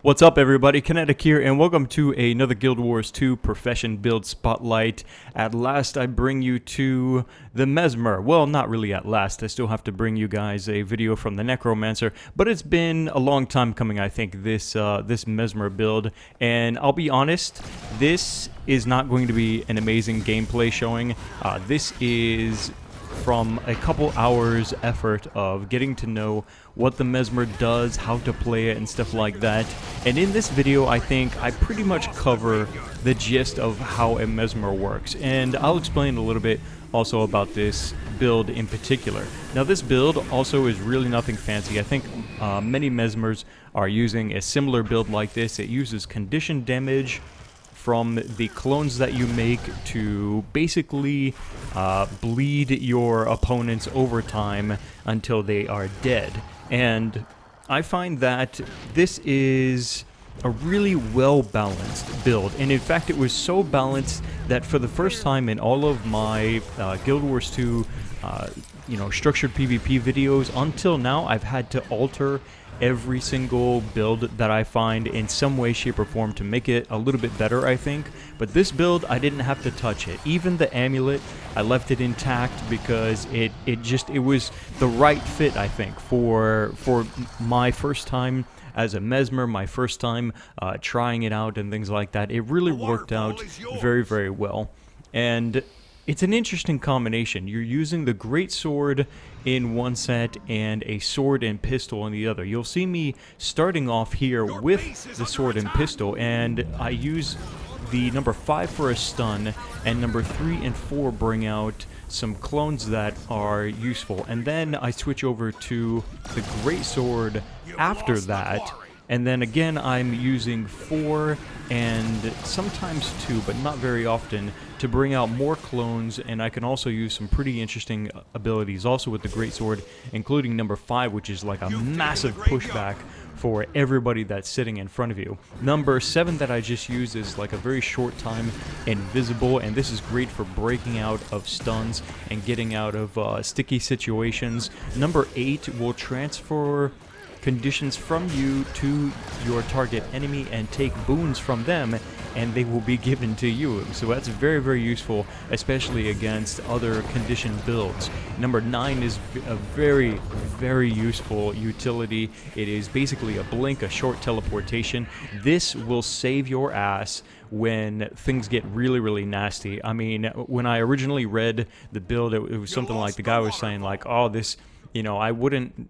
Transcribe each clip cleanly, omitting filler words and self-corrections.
What's up, everybody? Kinetic here, and welcome to another Guild Wars 2 Profession Build Spotlight. At last, I bring you to the Mesmer. Well, not really at last. I still have to bring you guys a video from the Necromancer, but it's been a long time coming, I think, this Mesmer build. And I'll be honest, this is not going to be an amazing gameplay showing. This is from a couple hours effort of getting to know what the Mesmer does, how to play it, and stuff like that. And in this video, I think I pretty much cover the gist of how a Mesmer works. And I'll explain a little bit also about this build in particular. Now, this build also is really nothing fancy. I think many Mesmers are using a similar build like this. It uses condition damage from the clones that you make to basically bleed your opponents over time until they are dead. And I find that this is a really well-balanced build, and in fact it was so balanced that for the first time in all of my Guild Wars 2 structured PvP videos until now, I've had to alter every single build that I find in some way, shape, or form to make it a little bit better, I think. But this build, I didn't have to touch it. Even the amulet, I left it intact because it was the right fit, I think, for my first time as a Mesmer, my first time trying it out and things like that. It really worked out very, very well. And it's an interesting combination. You're using the Great Sword in one set and a sword and pistol in the other. You'll see me starting off here with the sword and pistol, and I use the number 5 for a stun, and number 3 and 4 bring out some clones that are useful. And then I switch over to the Great Sword after that. And then again, I'm using 4 and sometimes 2, but not very often, to bring out more clones. And I can also use some pretty interesting abilities also with the Great Sword, including number 5, which is like a massive pushback for everybody that's sitting in front of you. Number 7 that I just used is like a very short time invisible, and this is great for breaking out of stuns and getting out of sticky situations. Number 8 will transfer conditions from you to your target enemy and take boons from them, and they will be given to you. So that's very, very useful, especially against other condition builds. Number 9 is a very, very useful utility. It is basically a blink, a short teleportation. This will save your ass when things get really, really nasty. I mean, when I originally read the build, it was something like the guy was saying like, oh, this, I wouldn't,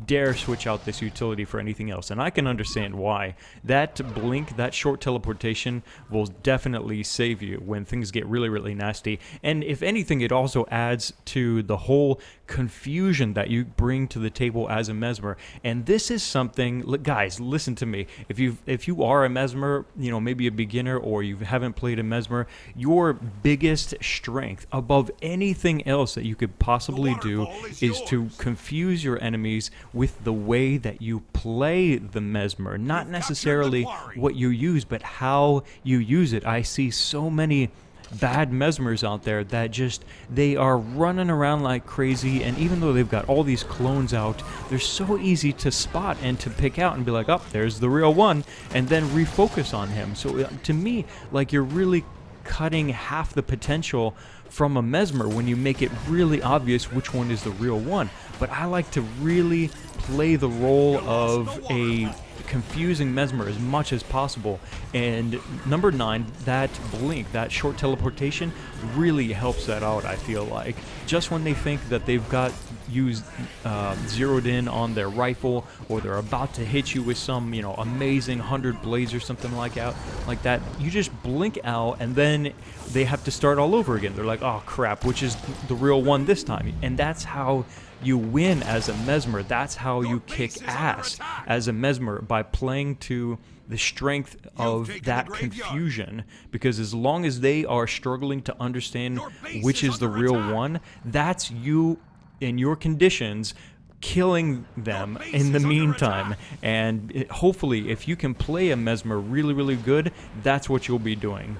dare switch out this utility for anything else. And I can understand why. That blink, that short teleportation will definitely save you when things get really, really nasty. And if anything, it also adds to the whole confusion that you bring to the table as a Mesmer. And this is something, guys, listen to me. If you are a Mesmer, maybe a beginner, or you haven't played a Mesmer, your biggest strength above anything else that you could possibly do is to confuse your enemies with the way that you play the Mesmer. Not necessarily what you use, but how you use it. I see so many bad Mesmers out there that they are running around like crazy, and even though they've got all these clones out, they're so easy to spot and to pick out and be like, oh, there's the real one, and then refocus on him. So to me, like, you're really cutting half the potential from a Mesmer when you make it really obvious which one is the real one. But I like to really play the role of a confusing Mesmer as much as possible. And number 9, that blink, that short teleportation, really helps that out, I feel like. Just when they think that they've got you zeroed in on their rifle, or they're about to hit you with some, amazing 100 blades or something like that, you just blink out, and then they have to start all over again. They're like, oh crap, which is the real one this time? And that's how you win as a Mesmer. That's how you kick ass as a Mesmer, by playing to the strength of that confusion. Because as long as they are struggling to understand which is the real one, that's you in your conditions killing them in the meantime. And hopefully, if you can play a Mesmer really, really good, that's what you'll be doing.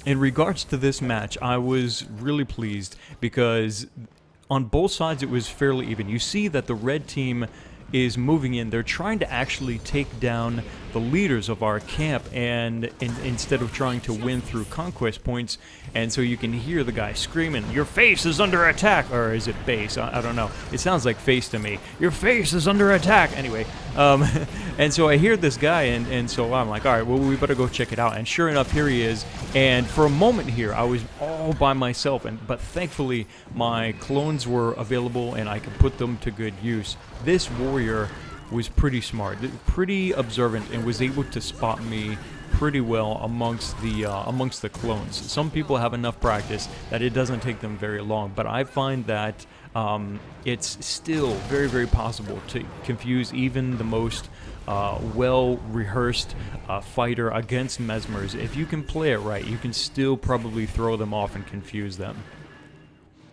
In regards to this match, I was really pleased because on both sides it was fairly even. You see that the red team is moving in. They're trying to actually take down the leaders of our camp, and instead of trying to win through conquest points. And so you can hear the guy screaming, "Your face is under attack!" Or is it base? I don't know. It sounds like face to me. "Your face is under attack!" Anyway, and so I hear this guy, and so I'm like, all right, well, we better go check it out. And sure enough, here he is. And for a moment here, I was all by myself, but thankfully my clones were available and I could put them to good use. This warrior was pretty smart, pretty observant, and was able to spot me pretty well amongst the clones. Some people have enough practice that it doesn't take them very long, but I find that it's still very, very possible to confuse even the most well-rehearsed fighter against Mesmers. If you can play it right, you can still probably throw them off and confuse them.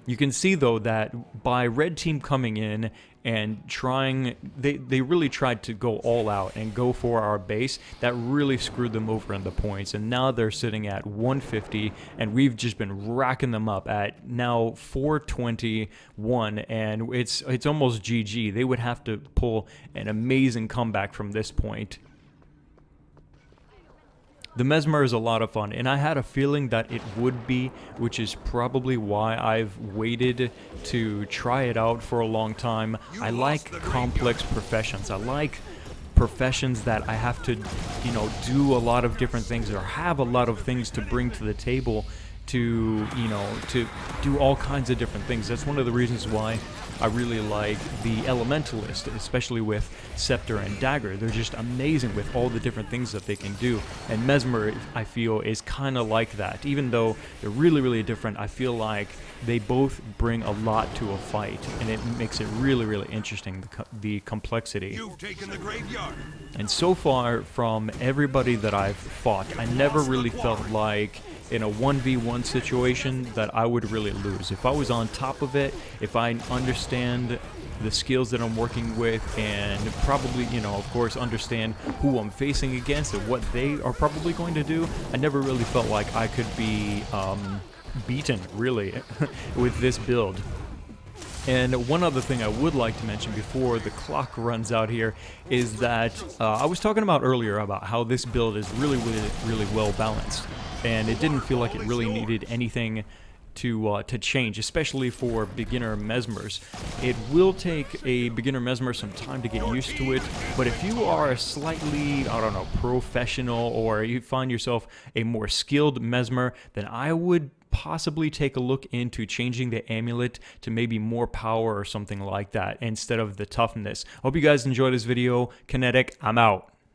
You can see, though, that by Red Team coming in and trying, they really tried to go all out and go for our base. That really screwed them over in the points, and now they're sitting at 150, and we've just been racking them up at now 421, and it's almost GG. They would have to pull an amazing comeback from this point. The Mesmer is a lot of fun, and I had a feeling that it would be, which is probably why I've waited to try it out for a long time. I like complex professions. I like professions that I have to, you know, do a lot of different things or have a lot of things to bring to the table to, you know, to do all kinds of different things. That's one of the reasons why I really like the Elementalist, especially with Scepter and Dagger. They're just amazing with all the different things that they can do. And Mesmer, I feel, is kind of like that. Even though they're really, really different, I feel like they both bring a lot to a fight, and it makes it really, really interesting, the complexity. You've taken the graveyard. And so far, from everybody that I've fought, I never really felt like in a 1v1 situation that I would really lose. If I was on top of it, if I understand the skills that I'm working with, and probably, you know, of course, understand who I'm facing against and what they are probably going to do, I never really felt like I could be beaten, really, with this build. And one other thing I would like to mention before the clock runs out here is that I was talking about earlier about how this build is really, really, really well balanced, and it didn't feel like it really needed anything to change, especially for beginner Mesmers. It will take a beginner Mesmer some time to get used to it, but if you are a slightly, I don't know, professional, or you find yourself a more skilled Mesmer, then I would possibly take a look into changing the amulet to maybe more power or something like that instead of the toughness. Hope you guys enjoyed this video. Kinetic, I'm out.